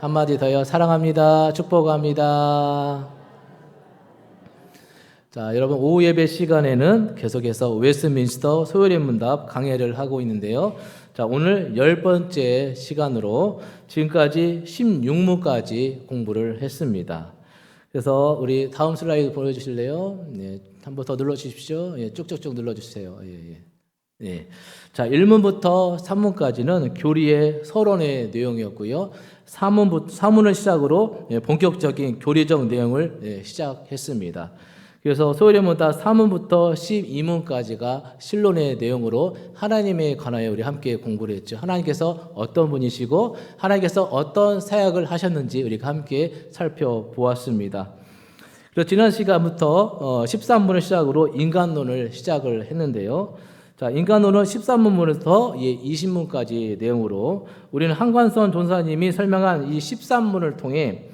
한마디 더요. 사랑합니다. 축복합니다. 자, 여러분 오후 예배 시간에는 계속해서 웨스트민스터 소요리 문답 강해를 하고 있는데요. 자, 오늘 10번째 시간으로 지금까지 16문까지 공부를 했습니다. 그래서 우리 다음 슬라이드 보여주실래요? 네, 한 번 더 눌러주십시오. 예, 쭉쭉쭉 눌러주세요. 예. 자, 1문부터 3문까지는 교리의 서론의 내용이었고요. 4문을 시작으로 본격적인 교리적 내용을 시작했습니다. 그래서 소요리 문답 3문부터 12문까지가 신론의 내용으로 하나님에 관하여 우리 함께 공부를 했죠. 하나님께서 어떤 분이시고 하나님께서 어떤 사역을 하셨는지 우리가 함께 살펴보았습니다. 그래서 지난 시간부터 13문을 시작으로 인간론을 시작을 했는데요. 자, 인간론은 13문부터 20문까지 내용으로 우리는 한관선 전사님이 설명한 이 13문을 통해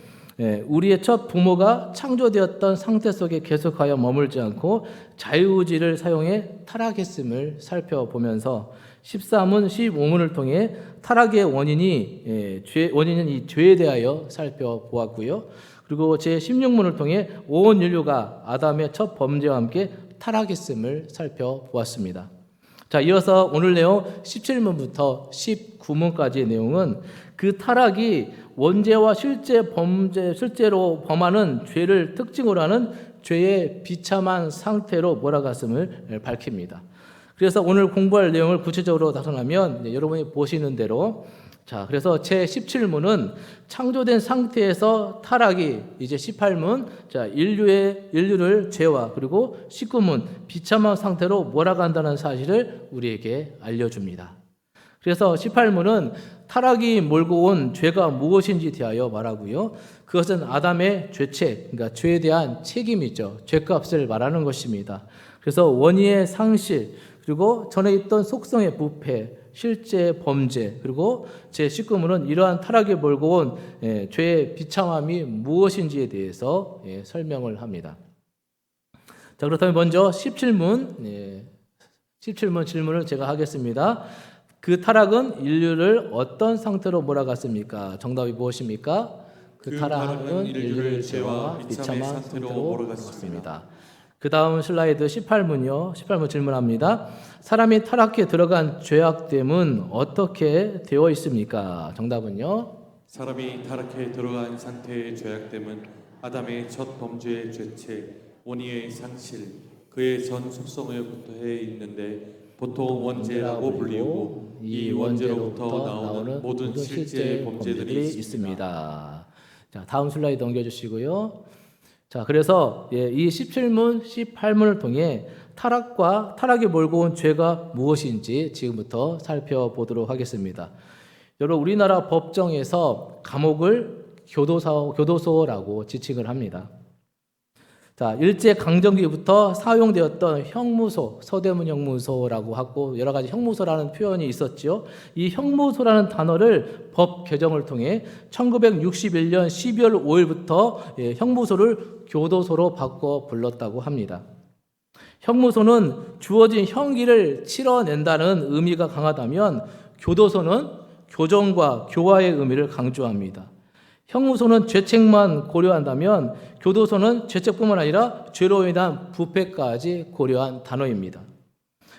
우리의 첫 부모가 창조되었던 상태 속에 계속하여 머물지 않고 자유의지를 사용해 타락했음을 살펴보면서 13문, 15문을 통해 타락의 원인은 이 죄에 대하여 살펴보았고요. 그리고 제 16문을 통해 온 인류가 아담의 첫 범죄와 함께 타락했음을 살펴보았습니다. 자, 이어서 오늘 내용 17문부터 19문까지의 내용은 그 타락이 원죄와 실제로 범하는 죄를 특징으로 하는 죄의 비참한 상태로 몰아갔음을 밝힙니다. 그래서 오늘 공부할 내용을 구체적으로 나타나면 여러분이 보시는 대로 자, 그래서 제 17문은 창조된 상태에서 타락이 이제 18문 자, 인류를 죄와 그리고 19문 비참한 상태로 몰아간다는 사실을 우리에게 알려줍니다. 그래서 18문은 타락이 몰고 온 죄가 무엇인지 대하여 말하고요. 그것은 아담의 죄책, 그러니까 죄에 대한 책임이죠. 죄값을 말하는 것입니다. 그래서 원의의 상실, 그리고 전에 있던 속성의 부패, 실제 범죄, 그리고 제 19문은 이러한 타락이 몰고 온 죄의 비참함이 무엇인지에 대해서 설명을 합니다. 자, 그렇다면 먼저 17문 질문을 제가 하겠습니다. 그 타락은 인류를 어떤 상태로 몰아갔습니까? 정답이 무엇입니까? 그 타락은 인류를 죄와 비참한 상태로 몰아갔습니다. 그 다음 슬라이드 18문요. 18문 질문합니다. 사람이 타락해 들어간 죄악됨은 어떻게 되어 있습니까? 정답은요. 사람이 타락해 들어간 상태의 죄악됨은 아담의 첫 범죄의 죄책, 원의의 상실, 그의 전 속성에부터 해 있는데 보통 원죄라고 불리우고 이 원죄로부터 나오는 모든 실제 범죄들이 있습니다. 자, 다음 슬라이드 넘겨주시고요. 자, 그래서 이 17문, 18문을 통해 타락이 몰고 온 죄가 무엇인지 지금부터 살펴보도록 하겠습니다. 여러분, 우리나라 법정에서 감옥을 교도소라고 지칭을 합니다. 자, 일제강점기부터 사용되었던 형무소, 서대문 형무소라고 하고 여러 가지 형무소라는 표현이 있었죠. 이 형무소라는 단어를 법 개정을 통해 1961년 12월 5일부터 형무소를 교도소로 바꿔 불렀다고 합니다. 형무소는 주어진 형기를 치러낸다는 의미가 강하다면 교도소는 교정과 교화의 의미를 강조합니다. 형무소는 죄책만 고려한다면 교도소는 죄책뿐만 아니라 죄로 인한 부패까지 고려한 단어입니다.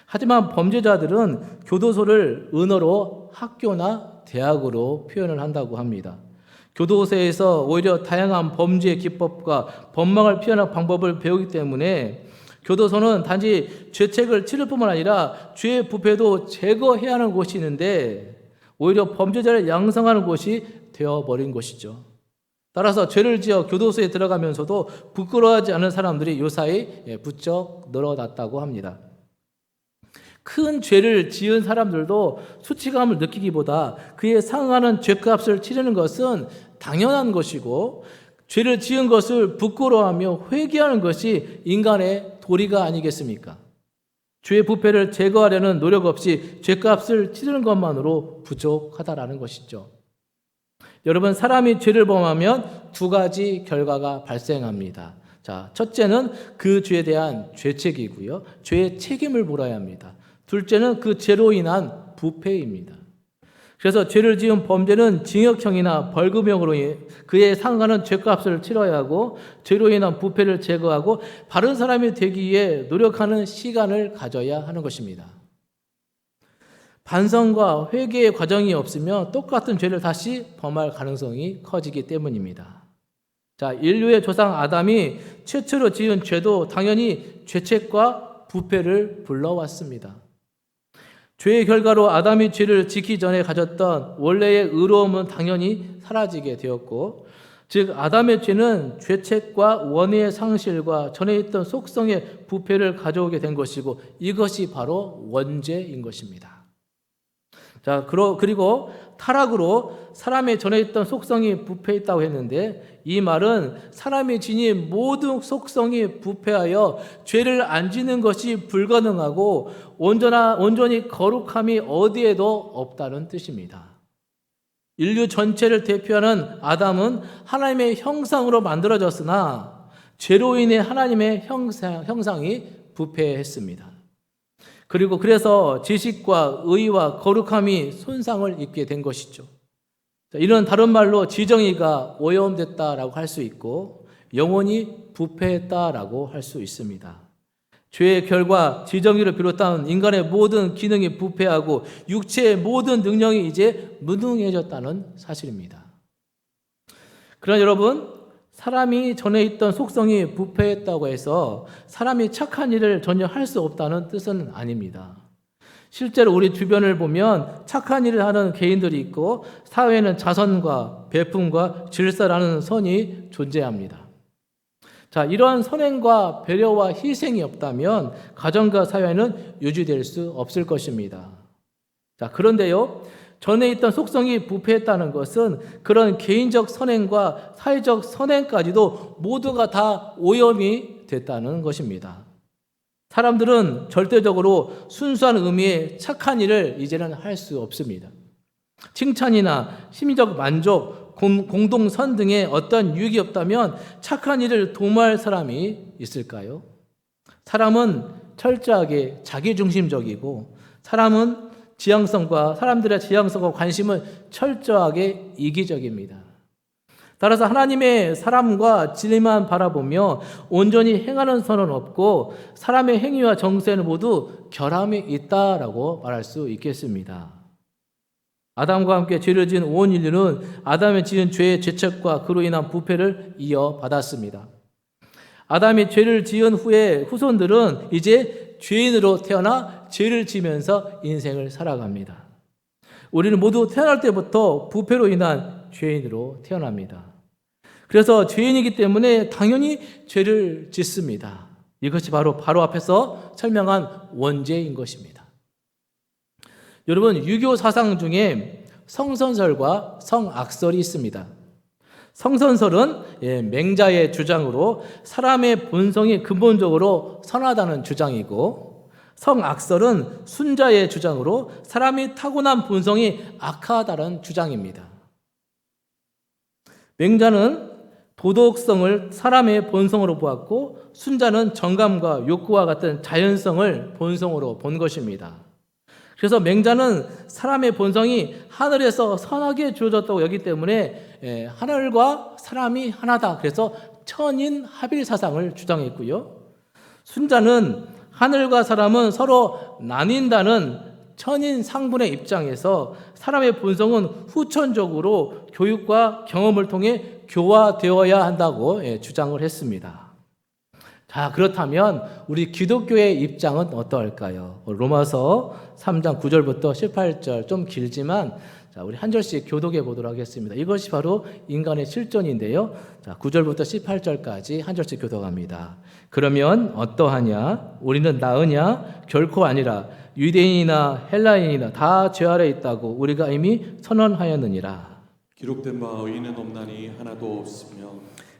하지만 범죄자들은 교도소를 은어로 학교나 대학으로 표현을 한다고 합니다. 교도소에서 오히려 다양한 범죄 기법과 법망을 피하는 방법을 배우기 때문에 교도소는 단지 죄책을 치를 뿐만 아니라 죄의 부패도 제거해야 하는 곳이 있는데 오히려 범죄자를 양성하는 곳이 되어버린 것이죠. 따라서 죄를 지어 교도소에 들어가면서도 부끄러워하지 않은 사람들이 요사이 부쩍 늘어났다고 합니다. 큰 죄를 지은 사람들도 수치감을 느끼기보다 그에 상응하는 죄값을 치르는 것은 당연한 것이고 죄를 지은 것을 부끄러워하며 회개하는 것이 인간의 도리가 아니겠습니까? 죄의 부패를 제거하려는 노력 없이 죄값을 치르는 것만으로 부족하다라는 것이죠. 여러분, 사람이 죄를 범하면 두 가지 결과가 발생합니다. 자, 첫째는 그 죄에 대한 죄책이고요. 죄의 책임을 물어야 합니다. 둘째는 그 죄로 인한 부패입니다. 그래서 죄를 지은 범죄는 징역형이나 벌금형으로 그에 상관한 죄값을 치러야 하고 죄로 인한 부패를 제거하고 바른 사람이 되기 위해 노력하는 시간을 가져야 하는 것입니다. 반성과 회개의 과정이 없으면 똑같은 죄를 다시 범할 가능성이 커지기 때문입니다. 자, 인류의 조상 아담이 최초로 지은 죄도 당연히 죄책과 부패를 불러왔습니다. 죄의 결과로 아담이 죄를 짓기 전에 가졌던 원래의 의로움은 당연히 사라지게 되었고, 즉 아담의 죄는 죄책과 원의의 상실과 전에 있던 속성의 부패를 가져오게 된 것이고, 이것이 바로 원죄인 것입니다. 자, 그리고 타락으로 사람의 전에 있던 속성이 부패했다고 했는데, 이 말은 사람이 지닌 모든 속성이 부패하여 죄를 안 지는 것이 불가능하고 온전히 거룩함이 어디에도 없다는 뜻입니다. 인류 전체를 대표하는 아담은 하나님의 형상으로 만들어졌으나 죄로 인해 하나님의 형상이 부패했습니다. 그리고 그래서 지식과 의와 거룩함이 손상을 입게 된 것이죠. 이는 다른 말로 지정의가 오염됐다라고 할 수 있고 영혼이 부패했다라고 할 수 있습니다. 죄의 결과 지정의를 비롯한 인간의 모든 기능이 부패하고 육체의 모든 능력이 이제 무능해졌다는 사실입니다. 그러나 여러분, 사람이 전에 있던 속성이 부패했다고 해서 사람이 착한 일을 전혀 할 수 없다는 뜻은 아닙니다. 실제로 우리 주변을 보면 착한 일을 하는 개인들이 있고 사회에는 자선과 베품과 질서라는 선이 존재합니다. 자, 이러한 선행과 배려와 희생이 없다면 가정과 사회는 유지될 수 없을 것입니다. 자, 그런데요, 전에 있던 속성이 부패했다는 것은 그런 개인적 선행과 사회적 선행까지도 모두가 다 오염이 됐다는 것입니다. 사람들은 절대적으로 순수한 의미의 착한 일을 이제는 할 수 없습니다. 칭찬이나 심리적 만족, 공동선 등의 어떤 유익이 없다면 착한 일을 도모할 사람이 있을까요? 사람은 철저하게 자기중심적이고 사람들의 지향성과 관심은 철저하게 이기적입니다. 따라서 하나님의 사람과 진리만 바라보며 온전히 행하는 선은 없고 사람의 행위와 정세는 모두 결함이 있다라고 말할 수 있겠습니다. 아담과 함께 죄를 지은 온 인류는 아담이 지은 죄의 죄책과 그로 인한 부패를 이어받았습니다. 아담이 죄를 지은 후에 후손들은 이제 죄인으로 태어나 죄를 지면서 인생을 살아갑니다. 우리는 모두 태어날 때부터 부패로 인한 죄인으로 태어납니다. 그래서 죄인이기 때문에 당연히 죄를 짓습니다. 이것이 바로 앞에서 설명한 원죄인 것입니다. 여러분, 유교 사상 중에 성선설과 성악설이 있습니다. 성선설은 맹자의 주장으로 사람의 본성이 근본적으로 선하다는 주장이고, 성악설은 순자의 주장으로 사람이 타고난 본성이 악하다는 주장입니다. 맹자는 도덕성을 사람의 본성으로 보았고, 순자는 정감과 욕구와 같은 자연성을 본성으로 본 것입니다. 그래서 맹자는 사람의 본성이 하늘에서 선하게 주어졌다고 여기기 때문에 하늘과 사람이 하나다. 그래서 천인 합일 사상을 주장했고요. 순자는 하늘과 사람은 서로 나뉜다는 천인 상분의 입장에서 사람의 본성은 후천적으로 교육과 경험을 통해 교화되어야 한다고 주장을 했습니다. 자, 그렇다면 우리 기독교의 입장은 어떠할까요? 로마서 3장 9절부터 18절, 좀 길지만 자, 우리 한 절씩 교독해 보도록 하겠습니다. 이것이 바로 인간의 실존인데요. 자, 9절부터 18절까지 한 절씩 교독합니다. 그러면 어떠하냐? 우리는 나으냐? 결코 아니라. 유대인이나 헬라인이나 다 죄 아래 있다고 우리가 이미 선언하였느니라. 기록된 바 의인은 없나니 하나도 없으며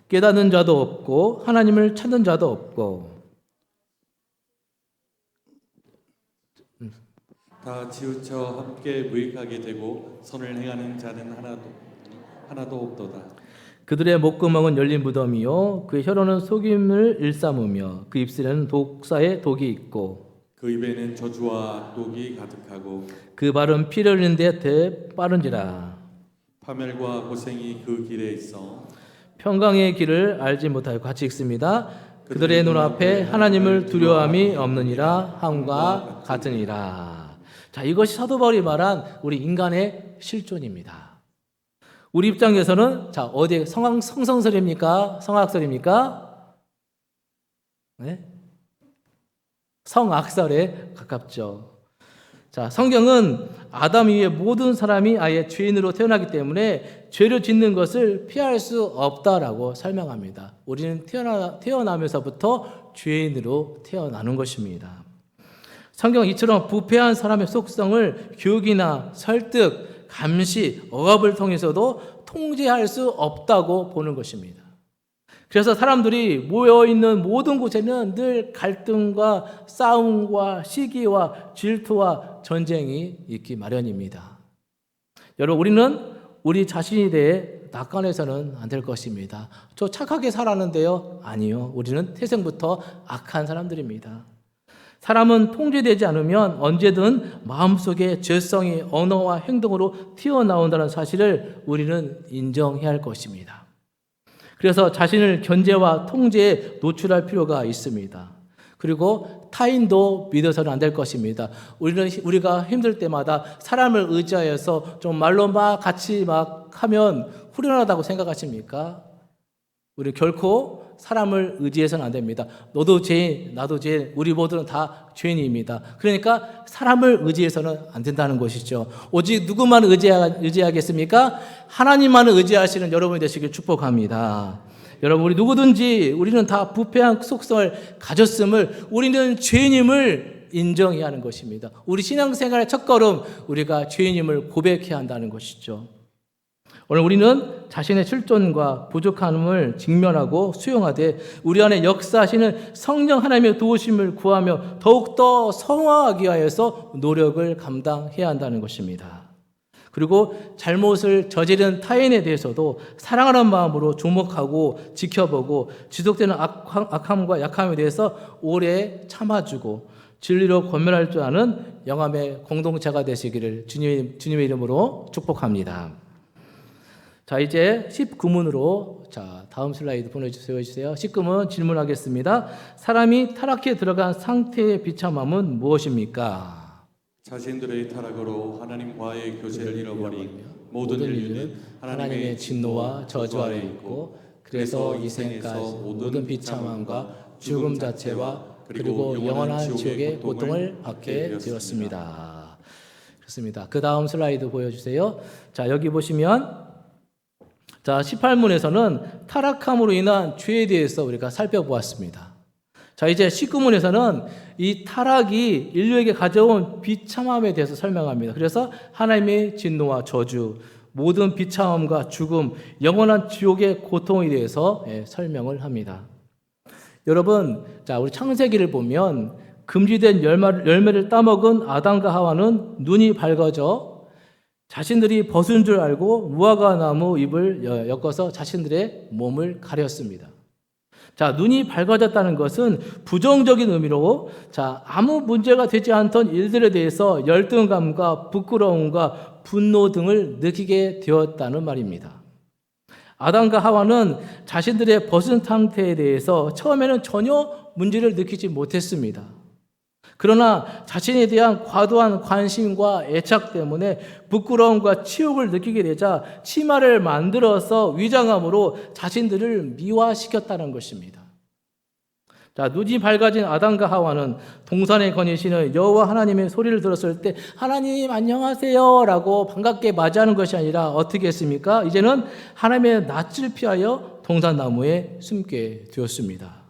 깨닫는 자도 없고 하나님을 찾는 자도 없고 다 치우쳐 함께 무익하게 되고 선을 행하는 자는 하나도 없도다. 그들의 목구멍은 열린 무덤이요 그 혀로는 속임을 일삼으며 그 입술에는 독사의 독이 있고 그 입에는 저주와 악독이 가득하고 그 발은 피를 흘리는 데 빠른지라. 파멸과 고생이 그 길에 있어 평강의 길을 알지 못하고 같이 읽습니다. 그들의 눈앞에 하나님을 두려움이 없느니라 함과 같으니라. 자, 이것이 사도 바울이 말한 우리 인간의 실존입니다. 우리 입장에서는 자, 어디에 성성설입니까? 성악설입니까? 네? 성악설에 가깝죠. 자, 성경은 아담 이후에 모든 사람이 아예 죄인으로 태어나기 때문에 죄를 짓는 것을 피할 수 없다라고 설명합니다. 우리는 태어나면서부터 죄인으로 태어나는 것입니다. 성경은 이처럼 부패한 사람의 속성을 교육이나 설득, 감시, 억압을 통해서도 통제할 수 없다고 보는 것입니다. 그래서 사람들이 모여있는 모든 곳에는 늘 갈등과 싸움과 시기와 질투와 전쟁이 있기 마련입니다. 여러분, 우리는 우리 자신에 대해 낙관해서는 안 될 것입니다. 저 착하게 살았는데요? 아니요. 우리는 태생부터 악한 사람들입니다. 사람은 통제되지 않으면 언제든 마음속에 죄성이 언어와 행동으로 튀어나온다는 사실을 우리는 인정해야 할 것입니다. 그래서 자신을 견제와 통제에 노출할 필요가 있습니다. 그리고 타인도 믿어서는 안 될 것입니다. 우리가 힘들 때마다 사람을 의지하여서 좀 말로 막 같이 막 하면 후련하다고 생각하십니까? 우리 결코 사람을 의지해서는 안 됩니다. 너도 죄인, 나도 죄인, 우리 모두는 다 죄인입니다. 그러니까 사람을 의지해서는 안 된다는 것이죠. 오직 누구만 의지하겠습니까? 하나님만을 의지하시는 여러분이 되시길 축복합니다. 여러분, 우리 누구든지 우리는 다 부패한 속성을 가졌음을, 우리는 죄인임을 인정해야 하는 것입니다. 우리 신앙생활의 첫걸음, 우리가 죄인임을 고백해야 한다는 것이죠. 오늘 우리는 자신의 실존과 부족함을 직면하고 수용하되 우리 안에 역사하시는 성령 하나님의 도우심을 구하며 더욱더 성화하기 위하여서 노력을 감당해야 한다는 것입니다. 그리고 잘못을 저지른 타인에 대해서도 사랑하는 마음으로 주목하고 지켜보고 지속되는 악함과 약함에 대해서 오래 참아주고 진리로 권면할 줄 아는 영함의 공동체가 되시기를 주님의 이름으로 축복합니다. 자, 이제 19문으로 다음 슬라이드 보여주세요. 19문 질문하겠습니다. 사람이 타락해 들어간 상태의 비참함은 무엇입니까? 자신들의 타락으로 하나님과의 교제를 잃어버린 모든 인류는 하나님의 진노와 저주 아래 있고 그래서 이 생까지 모든 비참함과 죽음 자체와 그리고 영원한 지옥의 고통을 받게 되었습니다. 그렇습니다. 그 다음 슬라이드 보여주세요. 자, 여기 보시면 18문에서는 타락함으로 인한 죄에 대해서 우리가 살펴보았습니다. 자, 이제 19문에서는 이 타락이 인류에게 가져온 비참함에 대해서 설명합니다. 그래서 하나님의 진노와 저주, 모든 비참함과 죽음, 영원한 지옥의 고통에 대해서 설명을 합니다. 여러분, 자, 우리 창세기를 보면 금지된 열매를 따먹은 아담과 하와는 눈이 밝아져 자신들이 벗은 줄 알고 무화과 나무 잎을 엮어서 자신들의 몸을 가렸습니다. 자, 눈이 밝아졌다는 것은 부정적인 의미로 아무 문제가 되지 않던 일들에 대해서 열등감과 부끄러움과 분노 등을 느끼게 되었다는 말입니다. 아담과 하와는 자신들의 벗은 상태에 대해서 처음에는 전혀 문제를 느끼지 못했습니다. 그러나 자신에 대한 과도한 관심과 애착 때문에 부끄러움과 치욕을 느끼게 되자 치마를 만들어서 위장함으로 자신들을 미화시켰다는 것입니다. 자, 눈이 밝아진 아담과 하와는 동산에 거니시는 여호와 하나님의 소리를 들었을 때 하나님 안녕하세요 라고 반갑게 맞이하는 것이 아니라 어떻게 했습니까? 이제는 하나님의 낯을 피하여 동산나무에 숨게 되었습니다.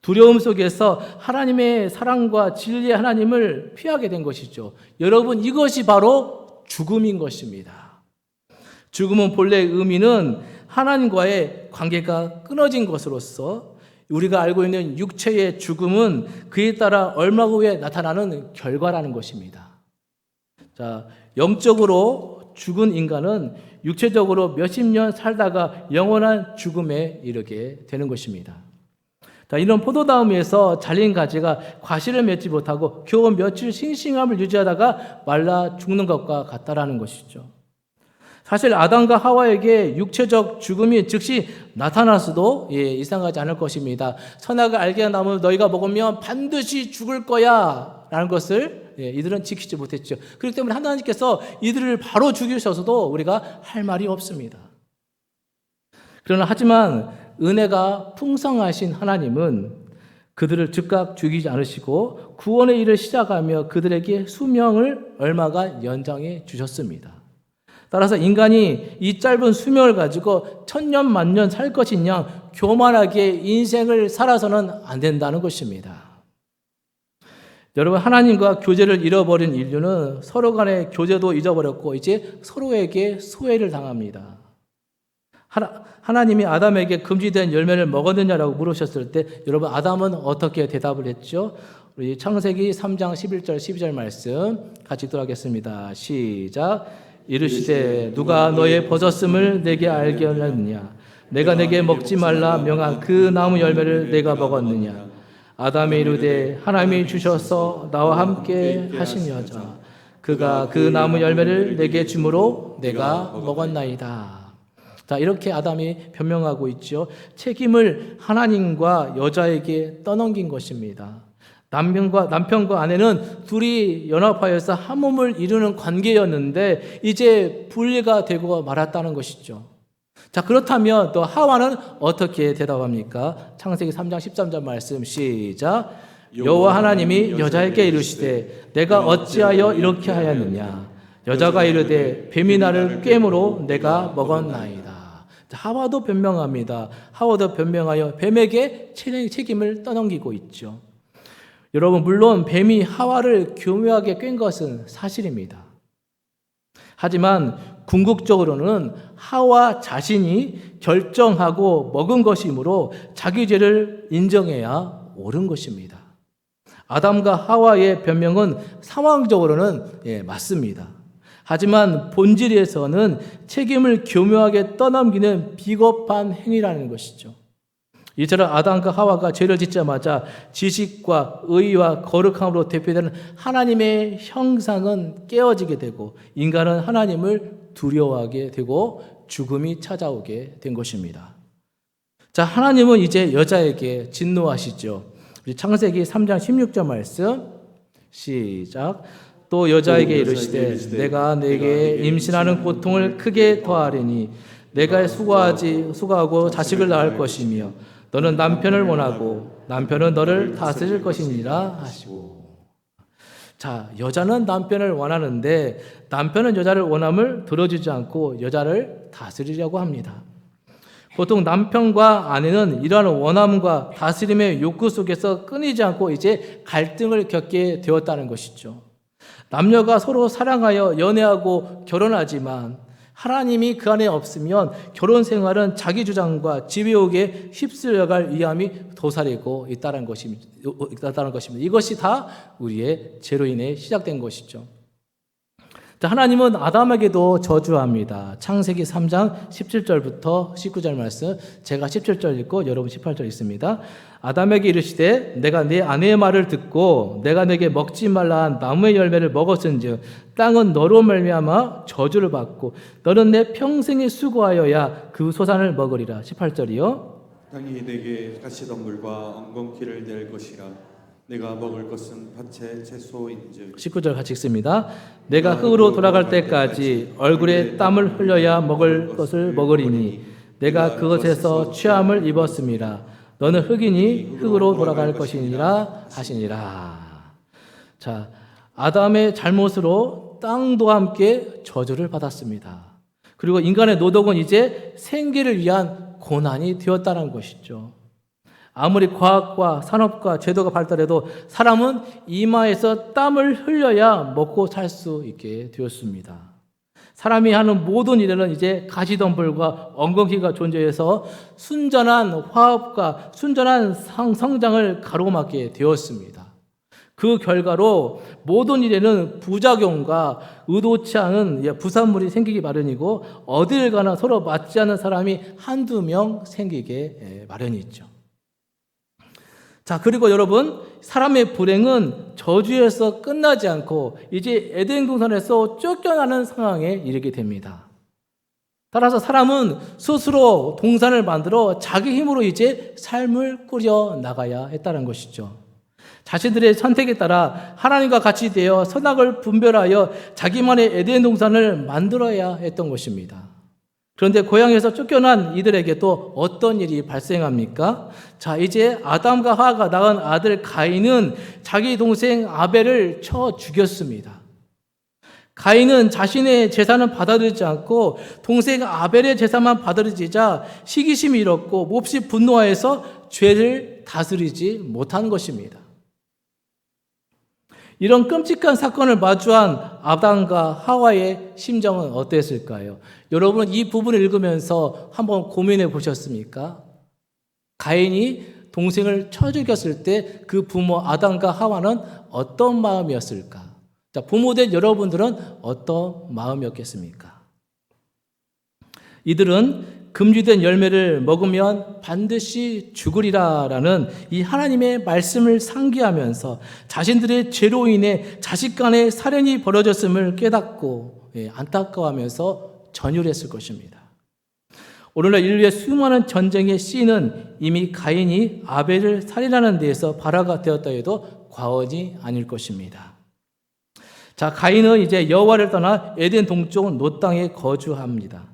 두려움 속에서 하나님의 사랑과 진리의 하나님을 피하게 된 것이죠. 여러분, 이것이 바로 죽음인 것입니다. 죽음은 본래 의미는 하나님과의 관계가 끊어진 것으로서 우리가 알고 있는 육체의 죽음은 그에 따라 얼마 후에 나타나는 결과라는 것입니다. 자, 영적으로 죽은 인간은 육체적으로 몇십 년 살다가 영원한 죽음에 이르게 되는 것입니다. 자, 이런 포도나무에서 잘린 가지가 과실을 맺지 못하고 겨우 며칠 싱싱함을 유지하다가 말라 죽는 것과 같다라는 것이죠. 사실 아담과 하와에게 육체적 죽음이 즉시 나타났어도 이상하지 않을 것입니다. 선악을 알게 한 나무 너희가 먹으면 반드시 죽을 거야 라는 것을 이들은 지키지 못했죠. 그렇기 때문에 하나님께서 이들을 바로 죽이셔서도 우리가 할 말이 없습니다. 그러나 하지만 은혜가 풍성하신 하나님은 그들을 즉각 죽이지 않으시고 구원의 일을 시작하며 그들에게 수명을 얼마가 연장해 주셨습니다. 따라서 인간이 이 짧은 수명을 가지고 천년 만년 살 것이냐 교만하게 인생을 살아서는 안 된다는 것입니다. 여러분, 하나님과 교제를 잃어버린 인류는 서로 간의 교제도 잊어버렸고 이제 서로에게 소외를 당합니다. 하나님이 아담에게 금지된 열매를 먹었느냐라고 물으셨을 때 여러분, 아담은 어떻게 대답을 했죠? 우리 창세기 3장 11절 12절 말씀 같이 읽도록하겠습니다. 시작. 이르시되 누가 너의 벗었음을 내게 알게 하였느냐? 내가 내게 먹지 말라 명한 그 나무 열매를 내가 먹었느냐? 아담이 이르되 하나님이 주셔서 나와 함께 하신 여자 그가 그 나무 열매를 내게 주므로 내가 먹었나이다. 자, 이렇게 아담이 변명하고 있죠. 책임을 하나님과 여자에게 떠넘긴 것입니다. 남편과 아내는 둘이 연합하여서 한 몸을 이루는 관계였는데 이제 분리가 되고 말았다는 것이죠. 자, 그렇다면 또 하와는 어떻게 대답합니까? 창세기 3장 13절 말씀 시작. 여호와 하나님이 여자에게 이르시되 내가 어찌하여 이렇게 하였느냐? 여자가 이르되 뱀이 나를 꿰므로 내가 먹었나이다. 하와도 변명합니다. 하와도 변명하여 뱀에게 책임을 떠넘기고 있죠. 여러분, 물론 뱀이 하와를 교묘하게 꿰은 것은 사실입니다. 하지만 궁극적으로는 하와 자신이 결정하고 먹은 것이므로 자기 죄를 인정해야 옳은 것입니다. 아담과 하와의 변명은 상황적으로는 맞습니다. 하지만 본질에서는 책임을 교묘하게 떠넘기는 비겁한 행위라는 것이죠. 이처럼 아담과 하와가 죄를 짓자마자 지식과 의와 거룩함으로 대표되는 하나님의 형상은 깨어지게 되고 인간은 하나님을 두려워하게 되고 죽음이 찾아오게 된 것입니다. 자, 하나님은 이제 여자에게 진노하시죠. 우리 창세기 3장 16절 말씀 시작. 또 여자에게 이르시되 내가 내게 임신하는 고통을 크게 더하리니 내가 수고하고 자식을 낳을 것이며 너는 남편을 원하고 남편은 너를 다스릴 것이니라 하시고. 자, 여자는 남편을 원하는데 남편은 여자를 원함을 들어주지 않고 여자를 다스리려고 합니다. 보통 남편과 아내는 이러한 원함과 다스림의 욕구 속에서 끊이지 않고 이제 갈등을 겪게 되었다는 것이죠. 남녀가 서로 사랑하여 연애하고 결혼하지만 하나님이 그 안에 없으면 결혼 생활은 자기 주장과 지배욕에 휩쓸려갈 위험이 도사리고 있다는 것입니다. 이것이 다 우리의 죄로 인해 시작된 것이죠. 하나님은 아담에게도 저주합니다. 창세기 3장 17절부터 19절 말씀, 제가 17절 읽고 여러분 18절 읽습니다. 아담에게 이르시되 내가 네 아내의 말을 듣고 내가 내게 먹지 말라 한 나무의 열매를 먹었은즉 땅은 너로 말미암아 저주를 받고 너는 내 평생에 수고하여야 그 소산을 먹으리라. 18절이요. 땅이 내게 가시덤불과 엉겅퀴를 낼 것이라. 내가 먹을 것은 밭의 채소인즉. 19절 같이 읽습니다. 내가 흙으로 돌아갈 때까지 얼굴에 땀을 흘려야 먹을 것을 먹으리니 내가 그것에서 취함을 입었음이라. 너는 흙이니 흙으로 돌아갈 것이니라 하시니라. 자, 아담의 잘못으로 땅도 함께 저주를 받았습니다. 그리고 인간의 노동은 이제 생계를 위한 고난이 되었다는 것이죠. 아무리 과학과 산업과 제도가 발달해도 사람은 이마에서 땀을 흘려야 먹고 살 수 있게 되었습니다. 사람이 하는 모든 일에는 이제 가시덤불과 엉겅퀴가 존재해서 순전한 화합과 순전한 성장을 가로막게 되었습니다. 그 결과로 모든 일에는 부작용과 의도치 않은 부산물이 생기기 마련이고 어딜 가나 서로 맞지 않는 사람이 한두 명 생기게 마련이죠. 자, 그리고 여러분, 사람의 불행은 저주에서 끝나지 않고 이제 에덴 동산에서 쫓겨나는 상황에 이르게 됩니다. 따라서 사람은 스스로 동산을 만들어 자기 힘으로 이제 삶을 꾸려 나가야 했다는 것이죠. 자신들의 선택에 따라 하나님과 같이 되어 선악을 분별하여 자기만의 에덴 동산을 만들어야 했던 것입니다. 그런데 고향에서 쫓겨난 이들에게 또 어떤 일이 발생합니까? 자, 이제 아담과 하와가 낳은 아들 가인은 자기 동생 아벨을 쳐 죽였습니다. 가인은 자신의 재산은 받아들이지 않고 동생 아벨의 재산만 받아들이자 시기심이 일었고 몹시 분노하여서 죄를 다스리지 못한 것입니다. 이런 끔찍한 사건을 마주한 아담과 하와의 심정은 어땠을까요? 여러분은 이 부분을 읽으면서 한번 고민해 보셨습니까? 가인이 동생을 쳐 죽였을 때 그 부모 아담과 하와는 어떤 마음이었을까? 자, 부모된 여러분들은 어떤 마음이었겠습니까? 이들은 금지된 열매를 먹으면 반드시 죽으리라라는 이 하나님의 말씀을 상기하면서 자신들의 죄로 인해 자식 간의 살인이 벌어졌음을 깨닫고 안타까워하면서 전율했을 것입니다. 오늘날 인류의 수많은 전쟁의 씨는 이미 가인이 아벨을 살인하는 데에서 발화가 되었다 해도 과언이 아닐 것입니다. 자, 가인은 이제 여호와를 떠나 에덴 동쪽 놋 땅에 거주합니다.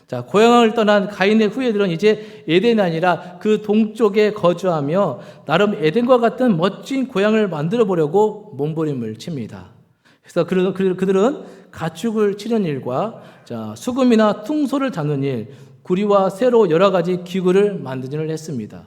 자, 고향을 떠난 가인의 후예들은 이제 에덴이 아니라 그 동쪽에 거주하며 나름 에덴과 같은 멋진 고향을 만들어 보려고 몸부림을 칩니다. 그래서 그들은 가축을 치는 일과 수금이나 퉁소를 잡는 일, 구리와 쇠로 여러 가지 기구를 만드는 일을 했습니다.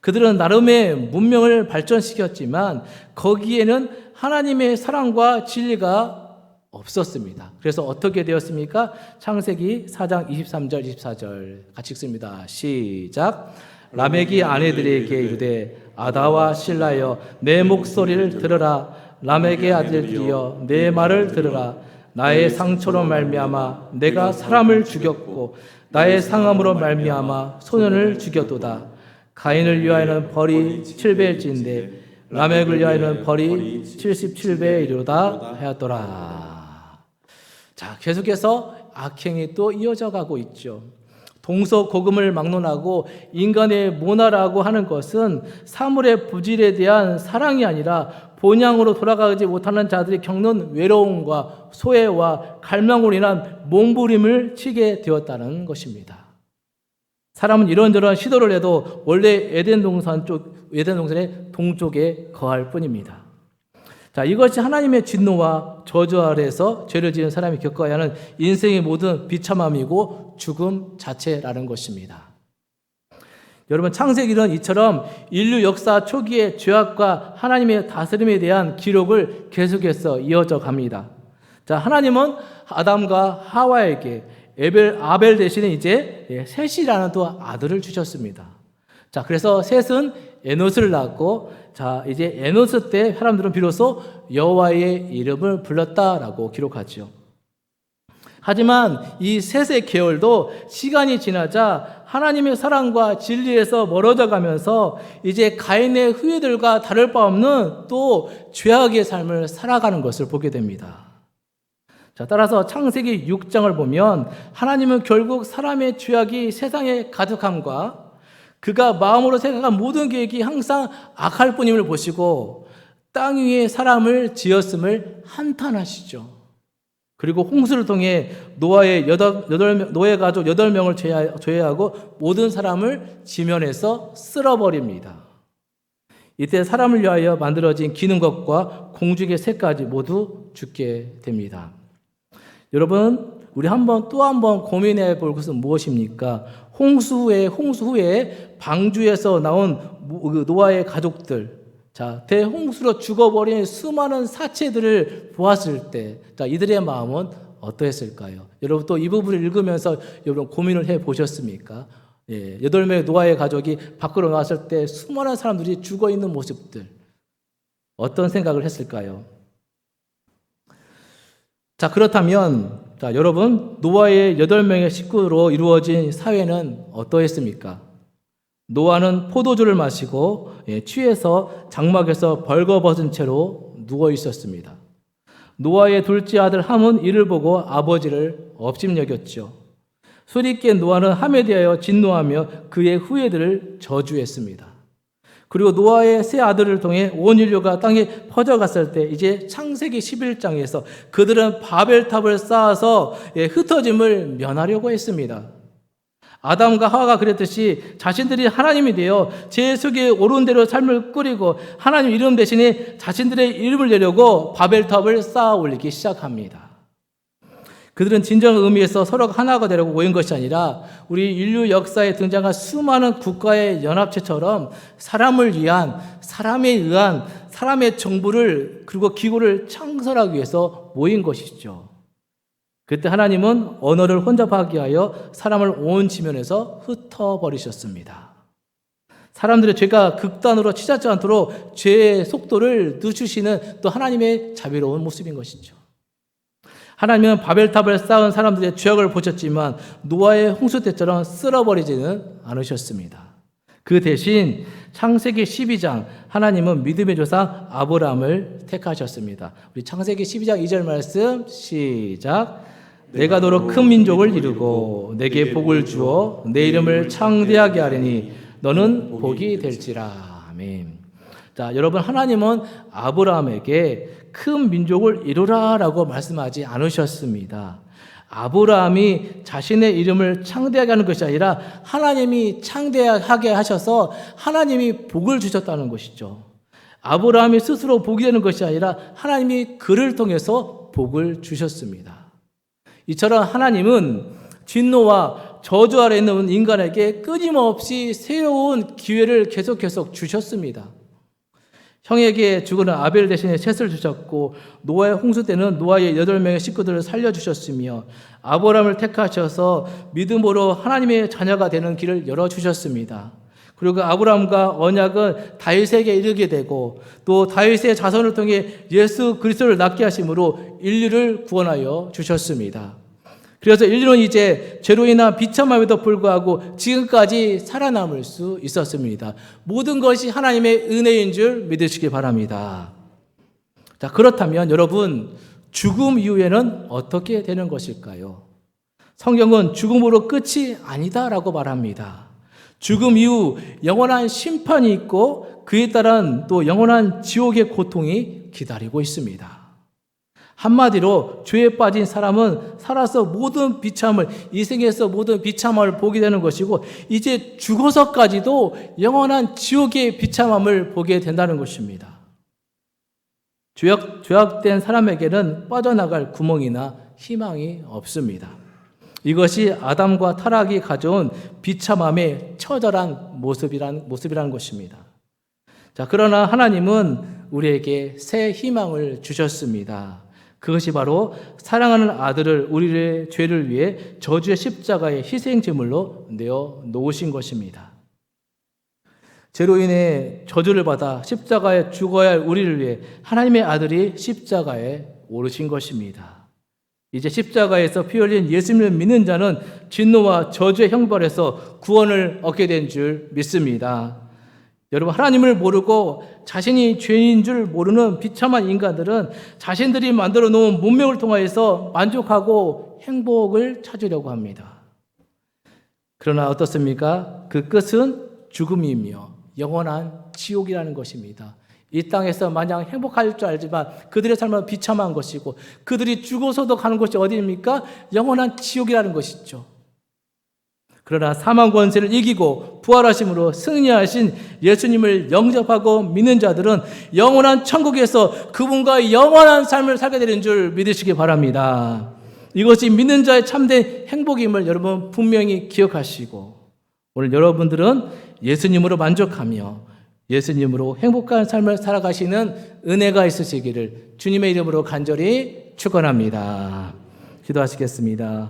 그들은 나름의 문명을 발전시켰지만 거기에는 하나님의 사랑과 진리가 없었습니다. 그래서 어떻게 되었습니까? 창세기 4장 23절 24절 같이 읽습니다. 시작. 라멕이 아내들에게 이르되 아다와 실라여 내 목소리를 들으라. 라멕의 아들들이여 내 말을 들으라. 나의 상처로 말미암아 내가 사람을 죽였고 나의 상함으로 말미암아 소년을 죽였도다. 가인을 위하여는 벌이 7배일진데 라멕을 위하여는 벌이 77배에 이르다 하였더라. 자, 계속해서 악행이 또 이어져 가고 있죠. 동서고금을 막론하고 인간의 모나라고 하는 것은 사물의 부질에 대한 사랑이 아니라 본향으로 돌아가지 못하는 자들이 겪는 외로움과 소외와 갈망으로 인한 몸부림을 치게 되었다는 것입니다. 사람은 이런저런 시도를 해도 원래 에덴 동산의 동쪽에 거할 뿐입니다. 자, 이것이 하나님의 진노와 저주 아래에서 죄를 지은 사람이 겪어야 하는 인생의 모든 비참함이고 죽음 자체라는 것입니다. 여러분, 창세기는 이처럼 인류 역사 초기의 죄악과 하나님의 다스림에 대한 기록을 계속해서 이어져 갑니다. 자, 하나님은 아담과 하와에게 아벨 대신에 이제 셋이라는 또 아들을 주셨습니다. 자, 그래서 셋은 에노스를 낳고 자, 이제 에노스 때 사람들은 비로소 여호와의 이름을 불렀다라고 기록하죠. 하지만 이 셋의 계열도 시간이 지나자 하나님의 사랑과 진리에서 멀어져 가면서 이제 가인의 후예들과 다를 바 없는 또 죄악의 삶을 살아가는 것을 보게 됩니다. 자, 따라서 창세기 6장을 보면 하나님은 결국 사람의 죄악이 세상에 가득함과 그가 마음으로 생각한 모든 계획이 항상 악할 뿐임을 보시고 땅 위에 사람을 지었음을 한탄하시죠. 그리고 홍수를 통해 노아의 노예 가족 8명을 제외하고 모든 사람을 지면에서 쓸어버립니다. 이때 사람을 위하여 만들어진 기는 것과 공중의 새까지 모두 죽게 됩니다. 여러분, 우리 또 한 번 고민해 볼 것은 무엇입니까? 홍수 후에 방주에서 나온 노아의 가족들, 자, 대홍수로 죽어버린 수많은 사체들을 보았을 때, 자, 이들의 마음은 어떠했을까요? 여러분, 또 이 부분을 읽으면서 여러분 고민을 해 보셨습니까? 8명의 노아의 가족이 밖으로 나왔을 때 수많은 사람들이 죽어 있는 모습들, 어떤 생각을 했을까요? 자, 그렇다면, 자, 여러분, 노아의 8명의 식구로 이루어진 사회는 어떠했습니까? 노아는 포도주를 마시고 취해서 장막에서 벌거벗은 채로 누워 있었습니다. 노아의 둘째 아들 함은 이를 보고 아버지를 업심여겼죠. 술이 깬 노아는 함에 대하여 진노하며 그의 후예들을 저주했습니다. 그리고 노아의 세 아들을 통해 온 인류가 땅에 퍼져갔을 때 이제 창세기 11장에서 그들은 바벨탑을 쌓아서 흩어짐을 면하려고 했습니다. 아담과 하와가 그랬듯이 자신들이 하나님이 되어 제 속에 옳은 대로 삶을 꾸리고 하나님 이름 대신에 자신들의 이름을 내려고 바벨탑을 쌓아 올리기 시작합니다. 그들은 진정 의미에서 서로가 하나가 되려고 모인 것이 아니라 우리 인류 역사에 등장한 수많은 국가의 연합체처럼 사람을 위한, 사람에 의한 사람의 정부를 그리고 기구를 창설하기 위해서 모인 것이죠. 그때 하나님은 언어를 혼잡하게 하여 사람을 온 지면에서 흩어버리셨습니다. 사람들의 죄가 극단으로 치닫지 않도록 죄의 속도를 늦추시는 또 하나님의 자비로운 모습인 것이죠. 하나님은 바벨탑을 쌓은 사람들의 죄악을 보셨지만 노아의 홍수 때처럼 쓸어버리지는 않으셨습니다. 그 대신 창세기 12장 하나님은 믿음의 조상 아브라함을 택하셨습니다. 우리 창세기 12장 2절 말씀 시작. 내가 너로 큰 민족을 이루고 내게 복을 주어 내 이름을 창대하게 하리니 너는 복이 될지라. 아멘. 자, 여러분, 하나님은 아브라함에게 큰 민족을 이루라라고 말씀하지 않으셨습니다. 아브라함이 자신의 이름을 창대하게 하는 것이 아니라 하나님이 창대하게 하셔서 하나님이 복을 주셨다는 것이죠. 아브라함이 스스로 복이 되는 것이 아니라 하나님이 그를 통해서 복을 주셨습니다. 이처럼 하나님은 진노와 저주 아래 있는 인간에게 끊임없이 새로운 기회를 계속 주셨습니다. 형에게 죽은 아벨 대신에 셋을 주셨고 노아의 홍수 때는 노아의 8명의 식구들을 살려주셨으며 아브라함을 택하셔서 믿음으로 하나님의 자녀가 되는 길을 열어주셨습니다. 그리고 아브라함과 언약은 다윗에게 이르게 되고 또 다윗의 자손을 통해 예수 그리스도를 낳게 하심으로 인류를 구원하여 주셨습니다. 그래서 인류는 이제 죄로 인한 비참함에도 불구하고 지금까지 살아남을 수 있었습니다. 모든 것이 하나님의 은혜인 줄 믿으시기 바랍니다. 자, 그렇다면 여러분, 죽음 이후에는 어떻게 되는 것일까요? 성경은 죽음으로 끝이 아니다라고 말합니다. 죽음 이후 영원한 심판이 있고 그에 따른 또 영원한 지옥의 고통이 기다리고 있습니다. 한마디로 죄에 빠진 사람은 살아서 모든 비참을, 이 세계에서 모든 비참함을 보게 되는 것이고 이제 죽어서까지도 영원한 지옥의 비참함을 보게 된다는 것입니다. 죄악된 사람에게는 빠져나갈 구멍이나 희망이 없습니다. 이것이 아담과 타락이 가져온 비참함의 처절한 모습이라는 것입니다. 자, 그러나 하나님은 우리에게 새 희망을 주셨습니다. 그것이 바로 사랑하는 아들을 우리의 죄를 위해 저주의 십자가의 희생제물로 내어 놓으신 것입니다. 죄로 인해 저주를 받아 십자가에 죽어야 할 우리를 위해 하나님의 아들이 십자가에 오르신 것입니다. 이제 십자가에서 피 흘린 예수님을 믿는 자는 진노와 저주의 형벌에서 구원을 얻게 된 줄 믿습니다. 여러분, 하나님을 모르고 자신이 죄인인 줄 모르는 비참한 인간들은 자신들이 만들어 놓은 문명을 통하여서 만족하고 행복을 찾으려고 합니다. 그러나 어떻습니까? 그 끝은 죽음이며 영원한 지옥이라는 것입니다. 이 땅에서 마냥 행복할 줄 알지만 그들의 삶은 비참한 것이고 그들이 죽어서도 가는 곳이 어디입니까? 영원한 지옥이라는 것이죠. 그러나 사망 권세를 이기고 부활하심으로 승리하신 예수님을 영접하고 믿는 자들은 영원한 천국에서 그분과 영원한 삶을 살게 되는 줄 믿으시기 바랍니다. 이것이 믿는 자의 참된 행복임을 여러분 분명히 기억하시고 오늘 여러분들은 예수님으로 만족하며 예수님으로 행복한 삶을 살아가시는 은혜가 있으시기를 주님의 이름으로 간절히 축원합니다. 기도하시겠습니다.